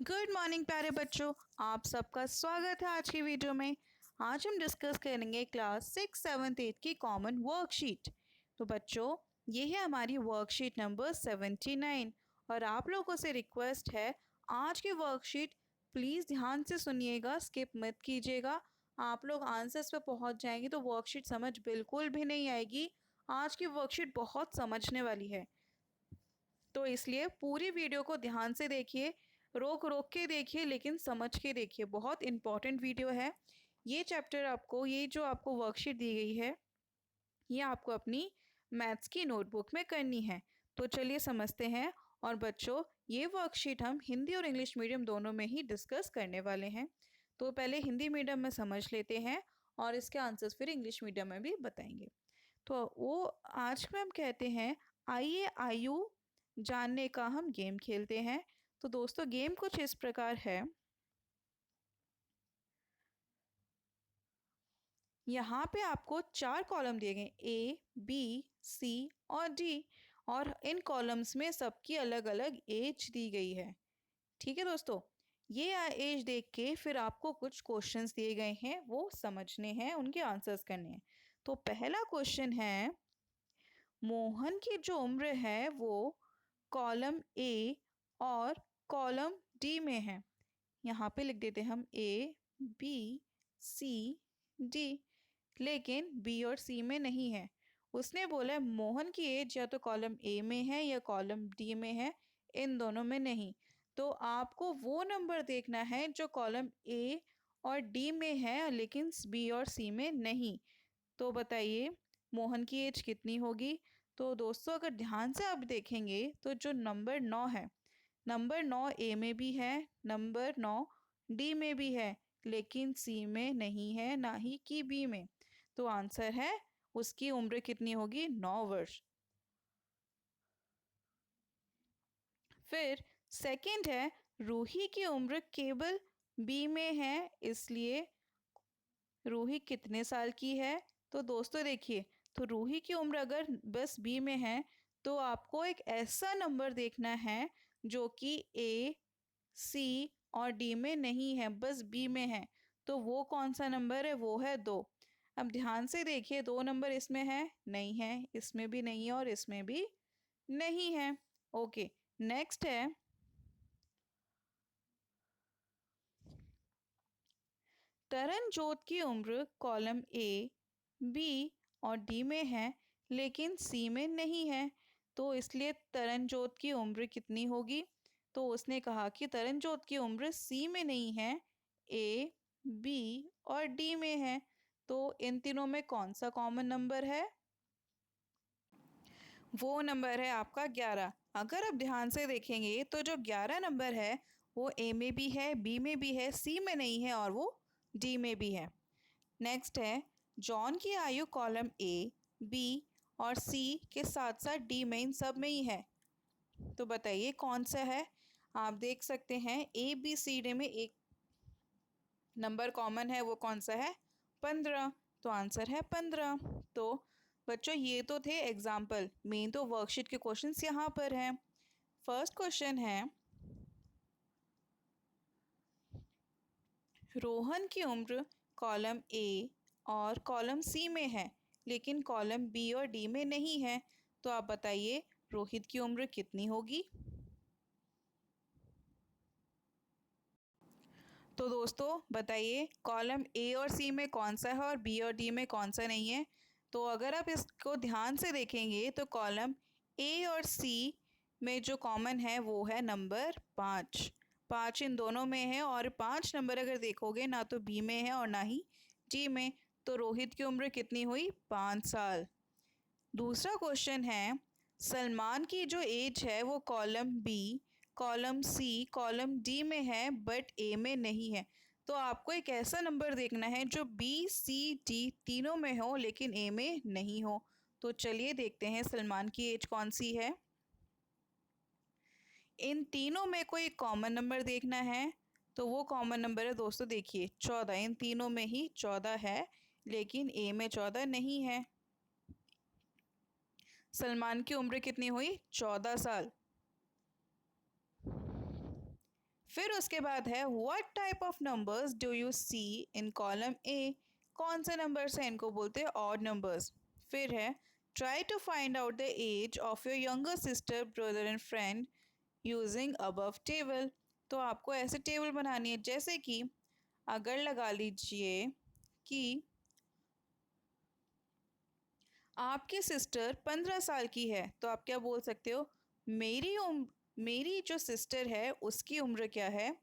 Good morning प्यारे बच्चों, आप सबका स्वागत है आज की वीडियो में। आज हम डिस्कस करेंगे क्लास 6, 7, 8 की कॉमन वर्कशीट। तो बच्चों, ये है हमारी वर्कशीट नंबर 79 और आप लोगों से रिक्वेस्ट है आज की वर्कशीट प्लीज़ ध्यान से सुनिएगा, स्किप मत कीजिएगा। आप लोग आंसर्स पे पहुंच जाएंगे तो वर्कशीट समझ बिल्कुल भी नहीं आएगी। आज की वर्कशीट बहुत समझने वाली है, तो इसलिए पूरी वीडियो को ध्यान से देखिए, रोक रोक के देखिए लेकिन समझ के देखिए। बहुत इंपॉर्टेंट वीडियो है ये चैप्टर। आपको ये जो आपको वर्कशीट दी गई है ये आपको अपनी मैथ्स की नोटबुक में करनी है। तो चलिए समझते हैं। और बच्चों, ये वर्कशीट हम हिंदी और इंग्लिश मीडियम दोनों में ही डिस्कस करने वाले हैं। तो पहले हिंदी मीडियम में समझ लेते हैं और इसके आंसर्स फिर इंग्लिश मीडियम में भी बताएंगे। तो वो आज में हम कहते हैं आइए आयु जानने का हम गेम खेलते हैं। तो दोस्तों, गेम कुछ इस प्रकार है। यहाँ पे आपको 4 कॉलम दिए गए, ए, बी, सी और डी, और इन कॉलम्स में सबकी अलग अलग एज दी गई है। ठीक है दोस्तों, ये एज देख के फिर आपको कुछ क्वेश्चंस दिए गए हैं, वो समझने हैं, उनके आंसर्स करने हैं। तो पहला क्वेश्चन है, मोहन की जो उम्र है वो कॉलम ए और कॉलम डी में है। यहाँ पे लिख देते हैं हम ए, बी, सी, डी, लेकिन बी और सी में नहीं है। उसने बोला है मोहन की एज या तो कॉलम ए में है या कॉलम डी में है, इन दोनों में नहीं। तो आपको वो नंबर देखना है जो कॉलम ए और डी में है लेकिन बी और सी में नहीं। तो बताइए मोहन की एज कितनी होगी। तो दोस्तों, अगर ध्यान से आप देखेंगे तो जो नंबर 9 है, नंबर 9 ए में भी है, नंबर 9 डी में भी है, लेकिन सी में नहीं है, ना ही कि बी में। तो आंसर है उसकी उम्र कितनी होगी, 9 वर्ष। फिर सेकंड है, रूही की उम्र केवल बी में है, इसलिए रूही कितने साल की है। तो दोस्तों देखिए, तो रूही की उम्र अगर बस बी में है तो आपको एक ऐसा नंबर देखना है जो कि ए, सी और डी में नहीं है, बस बी में है। तो वो कौन सा नंबर है, वो है 2। अब ध्यान से देखिए, 2 नंबर इसमें है, नहीं है, इसमें भी नहीं है और इसमें भी नहीं है। ओके, नेक्स्ट है, तरनजोत की उम्र कॉलम ए, बी और डी में है लेकिन सी में नहीं है। तो इसलिए तरनजोत की उम्र कितनी होगी। तो उसने कहा कि तरनजोत की उम्र सी में नहीं है, ए, बी और डी में है। तो इन तीनों में कौन सा कॉमन नंबर है, वो नंबर है आपका 11। अगर आप ध्यान से देखेंगे तो जो 11 नंबर है वो ए में भी है, बी में भी है, सी में नहीं है और वो डी में भी है। नेक्स्ट है, जॉन की आयु कॉलम ए, बी और सी के साथ साथ डी में, इन सब में ही है। तो बताइए कौन सा है। आप देख सकते हैं ए, बी, सी, डी में एक नंबर कॉमन है, वो कौन सा है, 15। तो आंसर है 15। तो बच्चों, ये तो थे एग्जाम्पल, मेन तो वर्कशीट के क्वेश्चंस यहाँ पर हैं। फर्स्ट क्वेश्चन है, रोहन की उम्र कॉलम ए और कॉलम सी में है लेकिन कॉलम बी और डी में नहीं है। तो आप बताइए रोहित की उम्र कितनी होगी। तो दोस्तों बताइए कॉलम ए और सी में कौन सा है और बी और डी में कौन सा नहीं है। तो अगर आप इसको ध्यान से देखेंगे तो कॉलम ए और सी में जो कॉमन है वो है नंबर 5। 5 इन दोनों में है और 5 नंबर अगर देखोगे ना तो बी में है और ना ही डी में। तो रोहित की उम्र कितनी हुई, 5 साल। दूसरा क्वेश्चन है, सलमान की जो एज है वो column B, column C, column D में है बट ए में नहीं है। तो आपको एक ऐसा नंबर देखना है जो बी, सी, डी तीनों में हो लेकिन ए में नहीं हो। तो चलिए देखते हैं सलमान की एज कौन सी है। इन तीनों में कोई कॉमन नंबर देखना है, तो वो कॉमन नंबर है दोस्तों, देखिए 14। इन तीनों में ही 14 है लेकिन ए में 14 नहीं है। सलमान की उम्र कितनी हुई, 14 साल। फिर उसके बाद है what type of numbers do you see in column A, कौन से नंबर्स हैं, इनको बोलते हैं ऑड नंबर्स। फिर है try to find out the age of your younger sister brother and friend using above table. तो आपको ऐसे टेबल बनानी है, जैसे कि अगर लगा लीजिए कि आपकी सिस्टर 15 साल की है, तो आप क्या बोल सकते हो, मेरी जो सिस्टर है उसकी उम्र क्या है,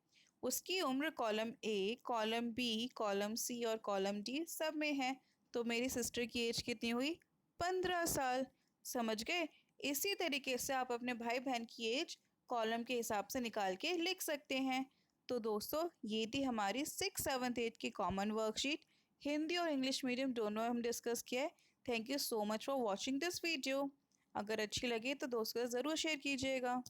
उसकी उम्र column A, column B, column C और कॉलम डी सब में है। तो मेरी सिस्टर की एज कितनी हुई, 15 साल। समझ गए। इसी तरीके से आप अपने भाई बहन की एज कॉलम के हिसाब से निकाल के लिख सकते हैं। तो दोस्तों ये थी हमारी 6th 7th 8th की कॉमन वर्कशीट। हिंदी और इंग्लिश मीडियम दोनों हम डिस्कस किया है। Thank you so much for watching this video. अगर अच्छी लगी तो दोस्तों ज़रूर शेयर कीजिएगा।